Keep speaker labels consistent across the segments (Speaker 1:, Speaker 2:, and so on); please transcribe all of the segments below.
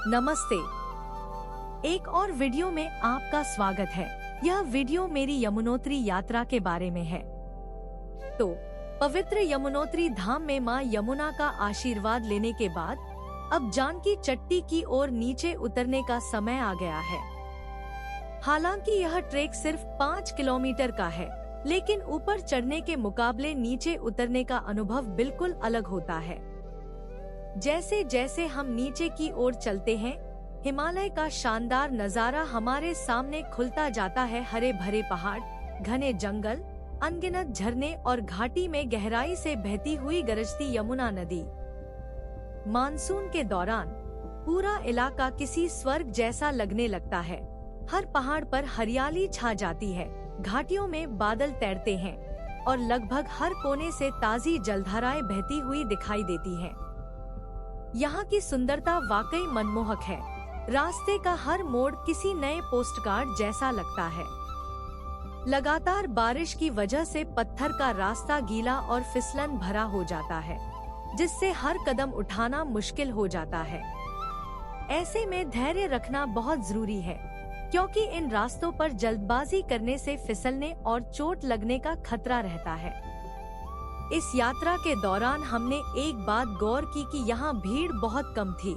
Speaker 1: नमस्ते। एक और वीडियो में आपका स्वागत है। यह वीडियो मेरी यमुनोत्री यात्रा के बारे में है। तो पवित्र यमुनोत्री धाम में मां यमुना का आशीर्वाद लेने के बाद अब जानकी चट्टी की ओर नीचे उतरने का समय आ गया है। हालांकि यह ट्रेक सिर्फ 5 किलोमीटर का है, लेकिन ऊपर चढ़ने के मुकाबले नीचे उतरने का अनुभव बिल्कुल अलग होता है। जैसे जैसे हम नीचे की ओर चलते हैं, हिमालय का शानदार नजारा हमारे सामने खुलता जाता है। हरे भरे पहाड़, घने जंगल, अनगिनत झरने और घाटी में गहराई से बहती हुई गरजती यमुना नदी। मानसून के दौरान पूरा इलाका किसी स्वर्ग जैसा लगने लगता है। हर पहाड़ पर हरियाली छा जाती है, घाटियों में बादल तैरते हैं और लगभग हर कोने से ताजी जलधाराएं बहती हुई दिखाई देती हैं। यहाँ की सुंदरता वाकई मनमोहक है। रास्ते का हर मोड़ किसी नए पोस्टकार्ड जैसा लगता है। लगातार बारिश की वजह से पत्थर का रास्ता गीला और फिसलन भरा हो जाता है, जिससे हर कदम उठाना मुश्किल हो जाता है। ऐसे में धैर्य रखना बहुत जरूरी है, क्योंकि इन रास्तों पर जल्दबाजी करने से फिसलने और चोट लगने का खतरा रहता है। इस यात्रा के दौरान हमने एक बात गौर की कि यहाँ भीड़ बहुत कम थी।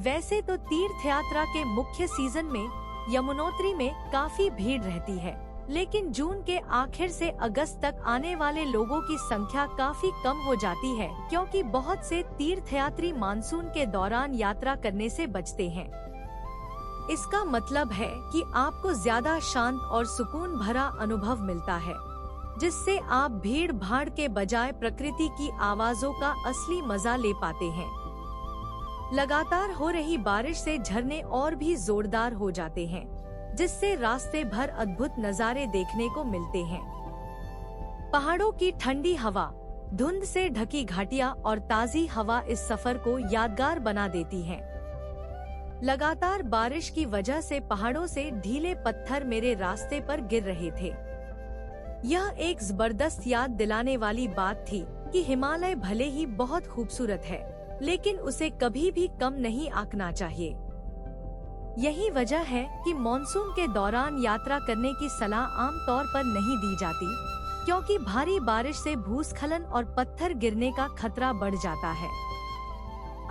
Speaker 1: वैसे तो तीर्थ यात्रा के मुख्य सीजन में यमुनोत्री में काफी भीड़ रहती है, लेकिन जून के आखिर से अगस्त तक आने वाले लोगों की संख्या काफी कम हो जाती है, क्योंकि बहुत से तीर्थयात्री मानसून के दौरान यात्रा करने से बचते हैं। इसका मतलब है कि आपको ज्यादा शांत और सुकून भरा अनुभव मिलता है, जिससे आप भीड़ भाड़ के बजाय प्रकृति की आवाजों का असली मजा ले पाते हैं। लगातार हो रही बारिश से झरने और भी जोरदार हो जाते हैं, जिससे रास्ते भर अद्भुत नजारे देखने को मिलते हैं। पहाड़ों की ठंडी हवा, धुंध से ढकी घाटियां और ताजी हवा इस सफर को यादगार बना देती हैं। लगातार बारिश की वजह से पहाड़ों से ढीले पत्थर मेरे रास्ते पर गिर रहे थे। यह एक जबरदस्त याद दिलाने वाली बात थी कि हिमालय भले ही बहुत खूबसूरत है, लेकिन उसे कभी भी कम नहीं आंकना चाहिए। यही वजह है कि मॉनसून के दौरान यात्रा करने की सलाह आम तौर पर नहीं दी जाती, क्योंकि भारी बारिश से भूस्खलन और पत्थर गिरने का खतरा बढ़ जाता है।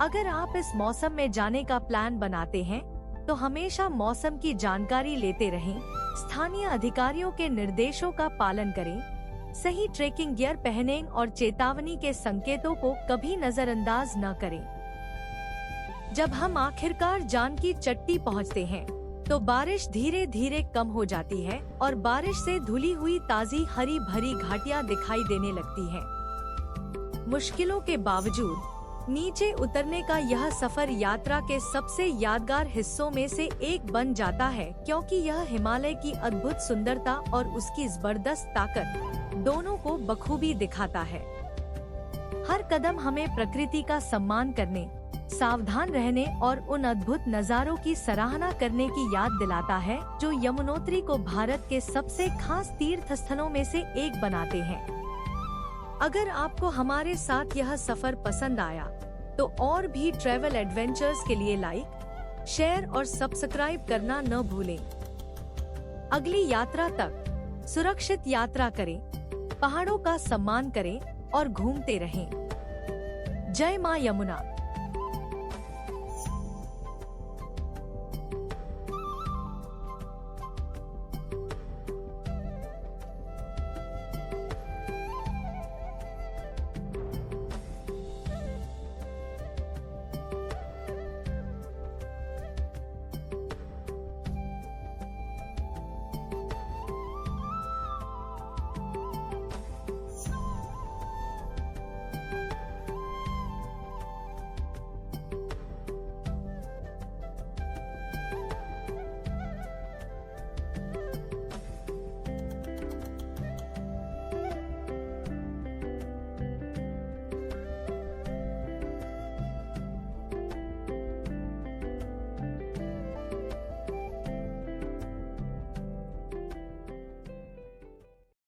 Speaker 1: अगर आप इस मौसम में जाने का प्लान बनाते हैं, तो हमेशा मौसम की जानकारी लेते रहें, स्थानीय अधिकारियों के निर्देशों का पालन करें, सही ट्रेकिंग गियर पहनें और चेतावनी के संकेतों को कभी नजरअंदाज न करें। जब हम आखिरकार जानकी चट्टी पहुंचते हैं, तो बारिश धीरे धीरे कम हो जाती है और बारिश से धुली हुई ताजी हरी भरी घाटियां दिखाई देने लगती हैं। मुश्किलों के बावजूद नीचे उतरने का यह सफर यात्रा के सबसे यादगार हिस्सों में से एक बन जाता है, क्योंकि यह हिमालय की अद्भुत सुंदरता और उसकी जबरदस्त ताकत दोनों को बखूबी दिखाता है। हर कदम हमें प्रकृति का सम्मान करने, सावधान रहने और उन अद्भुत नज़ारों की सराहना करने की याद दिलाता है, जो यमुनोत्री को भारत के सबसे खास तीर्थ स्थलों में से एक बनाते हैं। अगर आपको हमारे साथ यह सफर पसंद आया, तो और भी ट्रैवल एडवेंचर्स के लिए लाइक, शेयर और सब्सक्राइब करना न भूलें। अगली यात्रा तक सुरक्षित यात्रा करें, पहाड़ों का सम्मान करें और घूमते रहें। जय मां यमुना।